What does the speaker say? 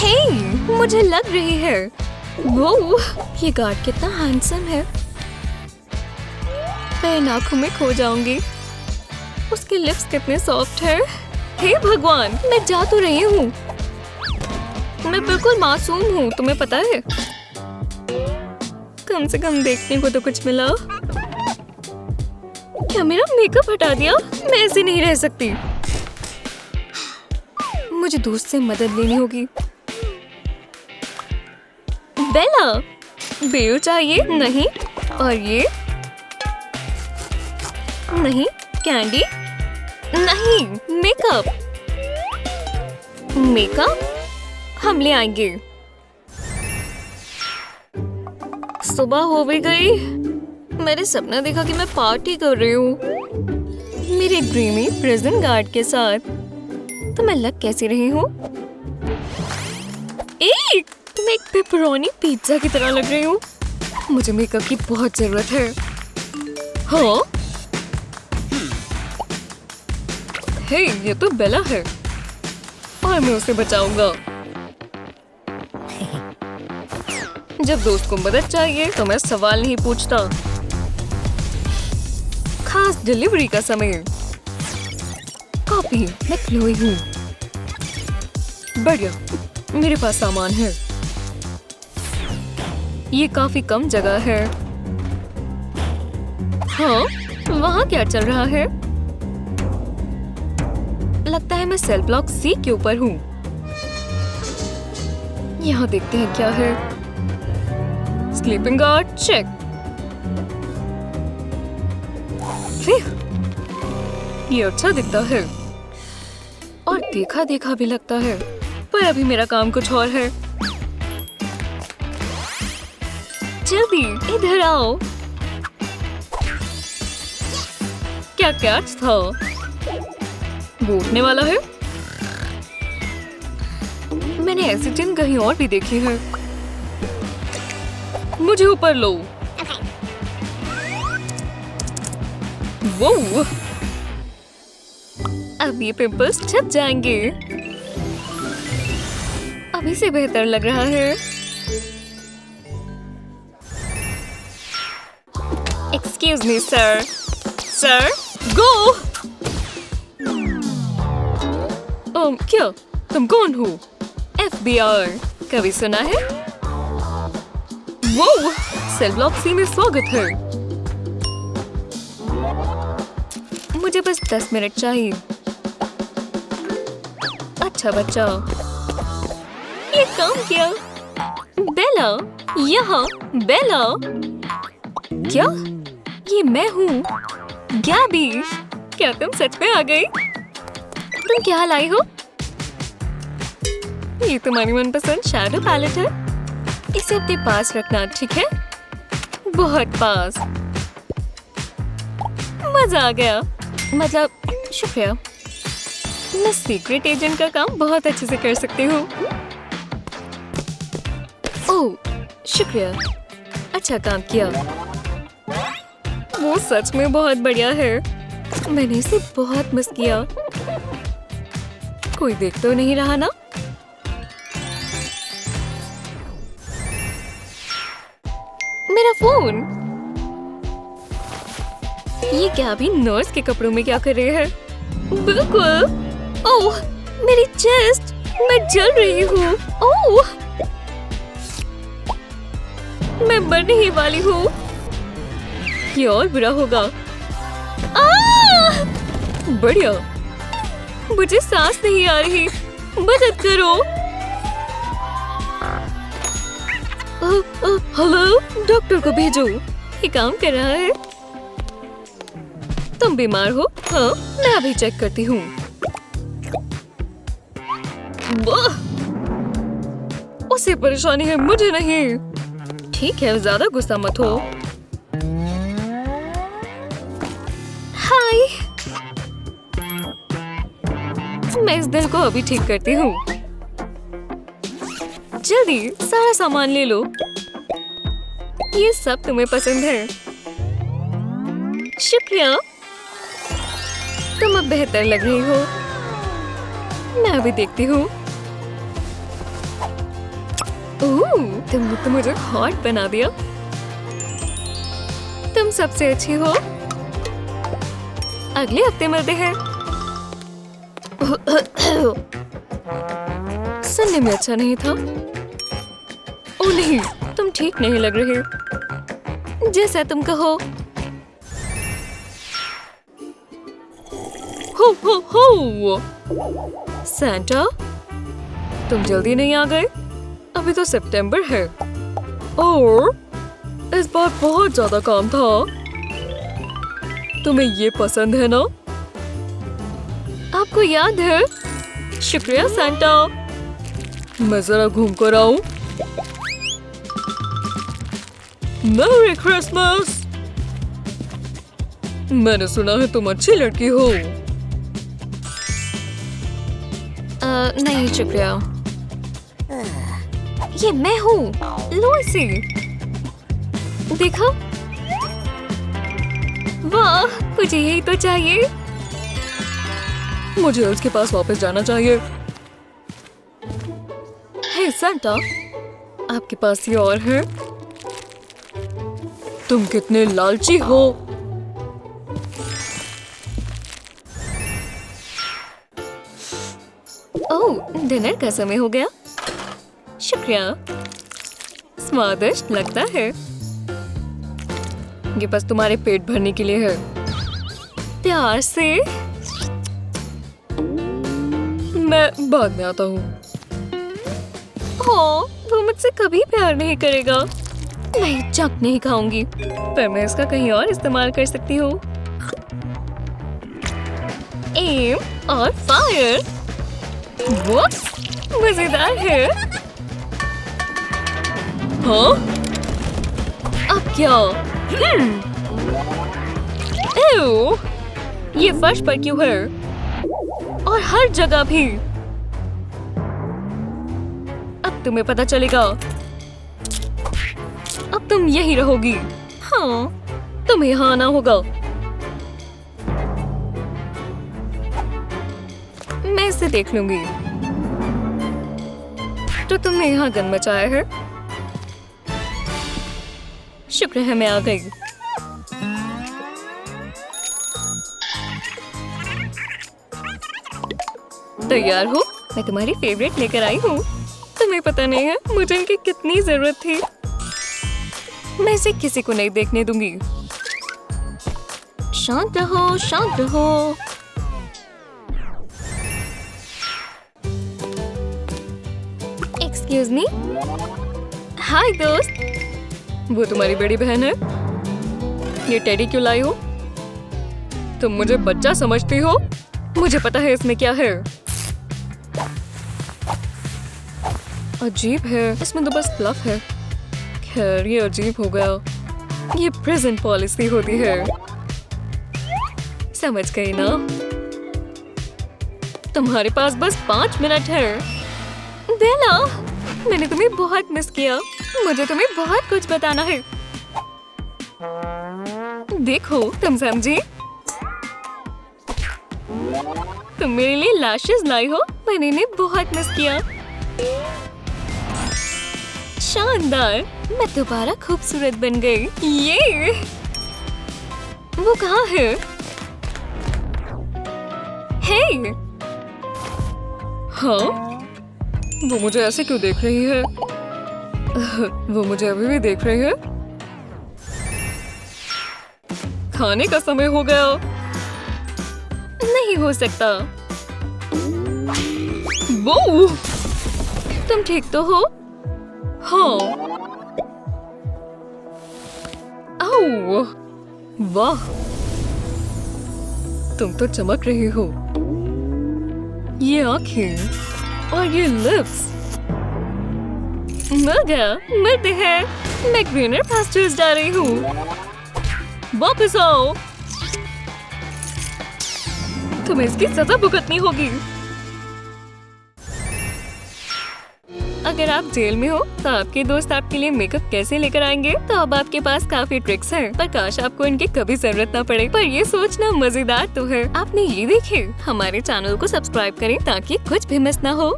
हे, मुझे लग रही है। वो ये गार्ड कितना हैंडसम है। मैं इन आंखों में खो जाऊंगी। उसके लिप्स कितने सॉफ्ट है। हे भगवान, मैं जा तो रही हूँ। मैं बिल्कुल मासूम हूँ, तुम्हें पता है। कम से कम देखने को तो कुछ मिला। क्या मेरा मेकअप हटा दिया? मैं ऐसे नहीं रह सकती। मुझे दोस्त से मदद लेनी होगी। बेला, बेयो चाहिए? नहीं। और ये नहीं। कैंडी नहीं। मेकअप हम ले आएंगे। सुबह हो भी गई। मैंने सपना देखा कि मैं पार्टी कर रही हूँ मेरे ड्रीमी प्रिजन गार्ड के साथ। तो मैं लग कैसी रही हूँ? मैं एक पेपरोनी पिज्जा की तरह लग रही हूँ। मुझे मेकअप की बहुत जरूरत है। हाँ, हे, ये तो बेला है और मैं उसे बचाऊंगा। जब दोस्त को मदद चाहिए तो मैं सवाल नहीं पूछता। खास डिलीवरी का समय। कॉपी, मैं क्लोई हूँ। बढ़िया, मेरे पास सामान है। ये काफी कम जगह है। हाँ, वहाँ क्या चल रहा है? लगता है मैं सेल ब्लॉक सी के ऊपर हूँ। यहाँ देखते हैं क्या है। Sleeping guard check. ये अच्छा दिखता है और देखा देखा भी लगता है, पर अभी मेरा काम कुछ और है। जल्दी इधर आओ। क्या कैच था? वो उठने वाला है। मैंने ऐसी चिन्ह कहीं और भी देखी है। मुझे ऊपर लो। वो अब ये पिंपल्स छप जाएंगे। अभी से बेहतर लग रहा है। Excuse me sir. सर, गो। क्या? तुम कौन हो? FBI, कभी सुना है? वो सेल ब्लॉक सी में स्वागत है। मुझे बस 10 मिनट चाहिए। अच्छा बच्चा, ये काम किया। बेला, यहाँ। बेला, क्या? ये मैं हूँ, गैबी। क्या तुम सच में आ गई? तुम क्या लाई हो? ये तुम्हारी मनपसंद शैडो पैलेट है। इसे अपने पास रखना, ठीक है? बहुत पास। मजा आ गया। मतलब शुक्रिया। मैं सीक्रेट एजेंट का काम बहुत अच्छे से कर सकती हूँ। ओह, शुक्रिया। अच्छा काम किया। वो सच में बहुत बढ़िया है। मैंने इसे बहुत मिस किया। कोई देख तो नहीं रहा ना? मेरा फोन। ये क्या भी नर्स के कपड़ों में क्या कर रहे हैं? बिल्कुल। ओह, मेरी चेस्ट। मैं जल रही हूँ। ओह, मैं मरने ही वाली हूँ। ये और बुरा होगा। बढ़िया। मुझे सांस नहीं आ रही। मदद करो। हेलो, डॉक्टर को भेजो। ये काम कर रहा है। तुम बीमार हो? हाँ, मैं अभी चेक करती हूँ। उसे परेशानी है, मुझे नहीं। ठीक है, ज्यादा गुस्सा मत हो। हाय, मैं इस दिल को अभी ठीक करती हूँ। जल्दी सारा सामान ले लो। ये सब तुम्हें पसंद है। शुक्रिया। तुम अब बेहतर लग रही हो। मैं अभी देखती हूँ। तुमने तो मुझे हॉट बना दिया। तुम सबसे अच्छी हो। अगले हफ्ते मिलते हैं। सुनने में अच्छा नहीं था। ओह नहीं, तुम ठीक नहीं लग रहे। जैसा तुम कहो। हो सैंटा, तुम जल्दी नहीं आ गए? अभी तो सितंबर है और इस बार बहुत ज्यादा काम था। तुम्हें ये पसंद है ना? आपको याद है? शुक्रिया सैंटा। मैं जरा घूम कर आऊं। Merry Christmas. मैंने सुना है तुम अच्छी लड़की हो। नहीं शुक्रिया। ये मैं हूँ, लूसी। देखो, वाह, मुझे यही तो चाहिए। मुझे उसके पास वापस जाना चाहिए। हे सैंटा, आपके पास ये और है। तुम कितने लालची हो। ओह, डिनर का समय हो गया। शुक्रिया, स्वादिष्ट लगता है। ये बस तुम्हारे पेट भरने के लिए है। प्यार से। मैं बाद में आता हूँ। ओह, वो मुझसे कभी प्यार नहीं करेगा। मैं जंक नहीं खाऊंगी, पर मैं इसका कहीं और इस्तेमाल कर सकती हूँ। एम और फायर। वो मजेदार है। हाँ? अब क्या? एव, ये फर्श पर क्यों है? और हर जगह भी। अब तुम्हें पता चलेगा। अब तुम यही रहोगी। हाँ, तुम्हें यहाँ आना होगा। मैं इसे देख लूंगी। तो तुमने यहाँ गंद मचाया है। शुक्र है मैं आ गई। तैयार हो? मैं तुम्हारी फेवरेट लेकर आई हूँ। तुम्हें पता नहीं है मुझे इनकी कितनी जरूरत थी। मैं इसे किसी को नहीं देखने दूंगी। शांत रहो, शांत रहो। Excuse me. हाय दोस्त। वो तुम्हारी बड़ी बहन है। ये टेडी क्यों लाई हो? तुम मुझे बच्चा समझती हो? मुझे पता है इसमें क्या है। अजीब है, इसमें तो बस फ्लफ है। खैर, ये अजीब हो गया। ये प्रेजेंट पॉलिसी होती है। समझ गई ना? तुम्हारे पास बस 5 मिनट है। बेला, मैंने तुम्हें बहुत मिस किया। मुझे तुम्हें बहुत कुछ बताना है। देखो, तुम समझी? तुम मेरे लिए लैशेस लाई हो। मैंने इन्हें बहुत मिस किया। शानदार, मैं दोबारा खूबसूरत बन गई। ये वो कहाँ है? हे, हाँ, वो मुझे ऐसे क्यों देख रही है? वो मुझे अभी भी देख रही है। खाने का समय हो गया। नहीं हो सकता। वो, तुम ठीक तो हो? हाँ। आओ, वाह, तुम तो चमक रही हो। ये आंखें और ये लिप्स। मिल गया, मिलते हैं। मैं ग्रीनर पास्टर्स जा रही हूँ। वापस आओ। तुम्हें इसकी सजा भुगतनी होगी। अगर आप जेल में हो तो आपके दोस्त आपके लिए मेकअप कैसे लेकर आएंगे? तो अब आपके पास काफी ट्रिक्स हैं, पर काश आपको इनकी कभी जरूरत ना पड़े। पर ये सोचना मजेदार तो है। आपने ये देखे? हमारे चैनल को सब्सक्राइब करें ताकि कुछ भी मिस ना हो।